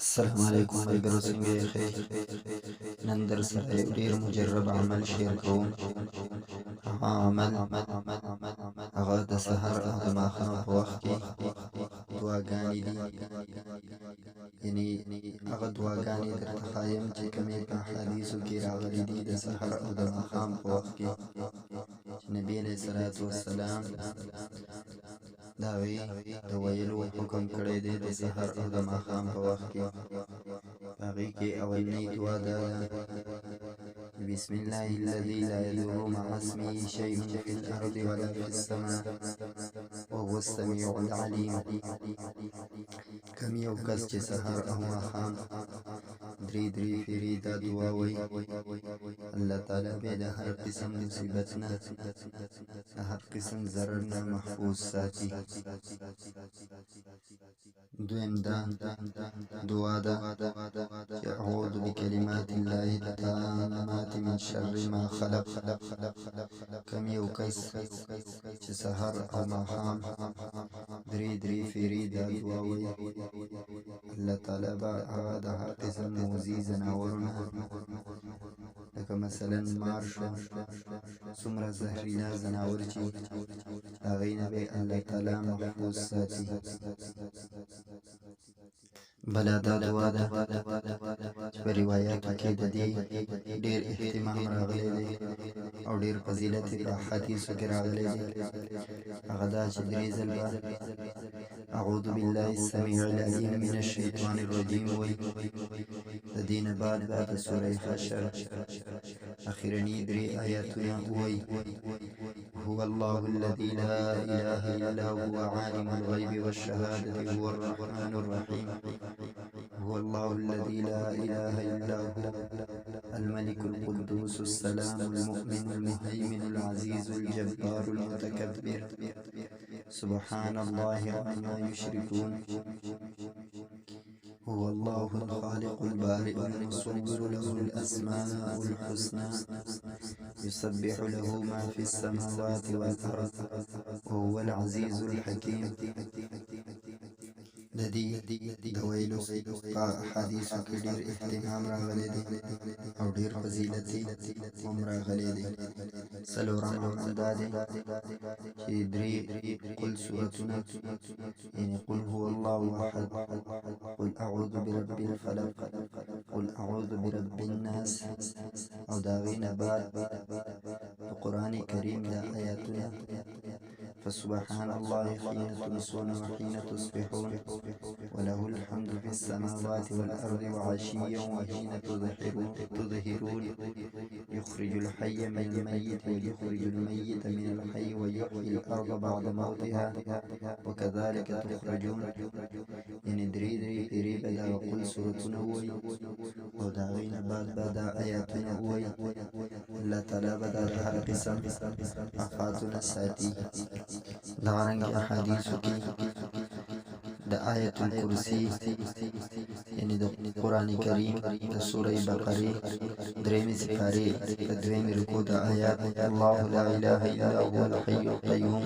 السلام علیکم ملګرو، څنګه یې؟ خیر. نن در سره یو ډیر مجرب عمل شیر کوم. هغه عمل هغه د سحر او د ماښام په وخت کې دعاګانې دي. یعنی هغه دعاګانې درته ښایم چې کومې په احادیثو کې راغلي دي د سحر او د ماښام په وخت کې، چې نبي علیه الصلاة والسلام د هغې د ویلو حکم کړی دی د سحر او د ماښام په وخت کې. په هغې کې اولنۍ دعا دا ده: بسم الله الذي لا يضر مع اسمه شيء في الأرض ولا في السماء وهو السميع العليم. کم یو کس چې سحر او ماښام درې فیرې دا دعا وایي، الله تعالی به د هر قسم مصیبت نه، د هر قسم ضرر نه محفوظ ساتي. دویم دا دعا ده چې اعوذ بکلمات الله التامات من شر ما خلق. کم یو کس چې سحر او ماښام درې فیرې دا دعا وایي، الله تعالی به هغه د هر قسم موذي ځناورونه، لکه مثلا مار شو، څومره زهریلا ځناور چې هغې نه به الله تعالی محفوظ ساتي. بله دا دعا ده چې په روایاتو کې د دې ډېر اهتمام راغلی دی او ډېر فضیلت یې په احادیثو کې راغلی دی. هغه دا چې درې ځل به اعوذ بالله السمیع العلیم من الشیطان الرجیم وایي. د دې نه بعد به د سوره حشر اخرني درې آیاتونه وایي: هو الله الذي لا اله الا هو عالم الغیب والشهادة هو الرحمن الرحیم. هو الله الذي لا اله الا هو الملك القدوس السلام المؤمن المهيمن العزيز الجبار المتكبر سبحان الله عما يشركون. هو الله الخالق البارئ المصور له الأسماء الحسنى يسبح له ما في السماوات والأرض وهو العزيز الحكيم. د دې د ویلو په احادیثو کې ډېر اهتمام راغلی دی او ډېر فضیلت هم راغلی دی. څلورم عمل دا دی چې درې قل سورتونه، یعنې قل هو الله احد، قل اعوذ برب الفلق، قل اعوذ برب الناس، او د هغې نه بعد د قرآن کریم د آیاتونه فسبحان الله حين تمسون وحين تصبحون وله الحمد في السماوات والأرض وعشيا وحين تظهرون يخرج الحي من الميت ويخرج الميت من الحي ويحيي الأرض بعد موتها وكذلك تخرجون. یعنې درې پیرې به دا قل سورتونه ووایي او د هغې نه بعد به دا آیاتونه ووایي. الله تعالی به دا د هر قسم افاتونه ساتي. دغرنګې احادیثو کې د آیت الکرسی، یعنی د قرآن کریم د سوره بقره درېمې سپارې د دویمې رکوع د آیات الله لا اله الا هو الحي القیوم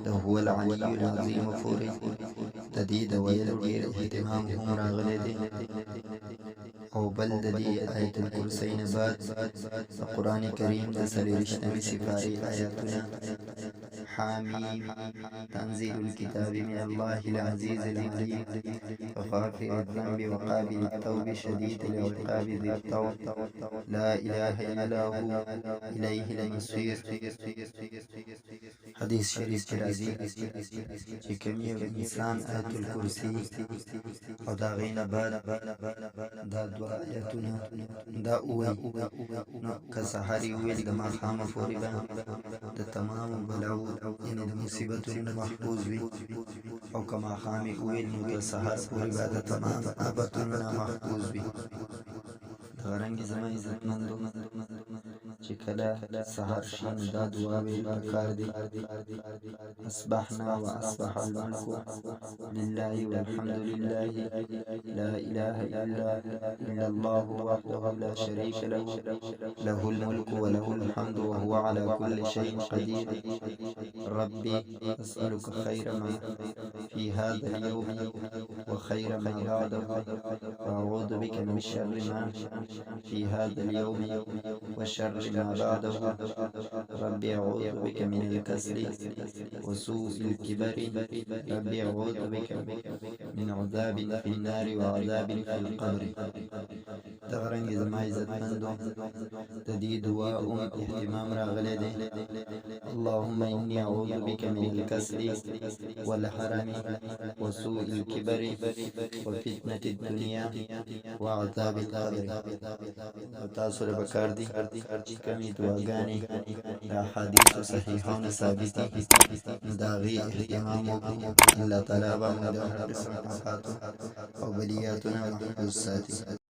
د هو العلی العظیم پورې د دې د ویلو ډېر اهتمام هم راغلی دی. او بل د دې آیت الکرسی نه بعد د قرآن کریم د 40مې سپارې آیاتونه حامیم تنزيل الكتاب من الله العزيز العليم غافر الذنب وقابل التوب شديد العقاب ذي الطول لا إله إلا هو إليه المصير. حدیث شریف کې راځي چې کوم یو انسان آیت الکرسی او د هغې نه بعد دا دوه آیتونه دا ووایي، نو که سحر یې وویل د ماښامه پورې به د تمامو بلاو، یعنې د مصیبتونو نه محفوظ وي، او که ماښام یې وویل نو تر سحر پورې به د تمام آفتونو نه محفوظ وي. دغرنګې زما عزتمندو چې کله سحر شي نو دا دعا ویل پکار دي. اصبحنا واصبح الملك لله والحمد لله لا اله الا الله وحده لا شريك له له الملك وله الحمد وهو على كل شيء قدير. ربي أسألك خير ما في هذا اليوم وخير ما بعده وأعوذ بك من شر ما في هذا اليوم وشر ما بعده. ربي أعوذ بك من الكسل وسوء الكبر. ربي أعوذ بك من عذاب في النار وعذاب في القبر. دغرنګ زما عزتمندو د دې دعا اهتمام راغلی دی. اللهم إني أعوذ بك من الكسل والحرم وسوء الكبر وفتنة الدنيا وعذاب القبر. تاسو له پکار دي چې کومې دعاګانې د احادیثو صحیحانو ثابتې د هغې اهتمام وکړو. الله تعالی به موږ د هر قسم آفاتو او بلیاتو نه محفوظ ساتي.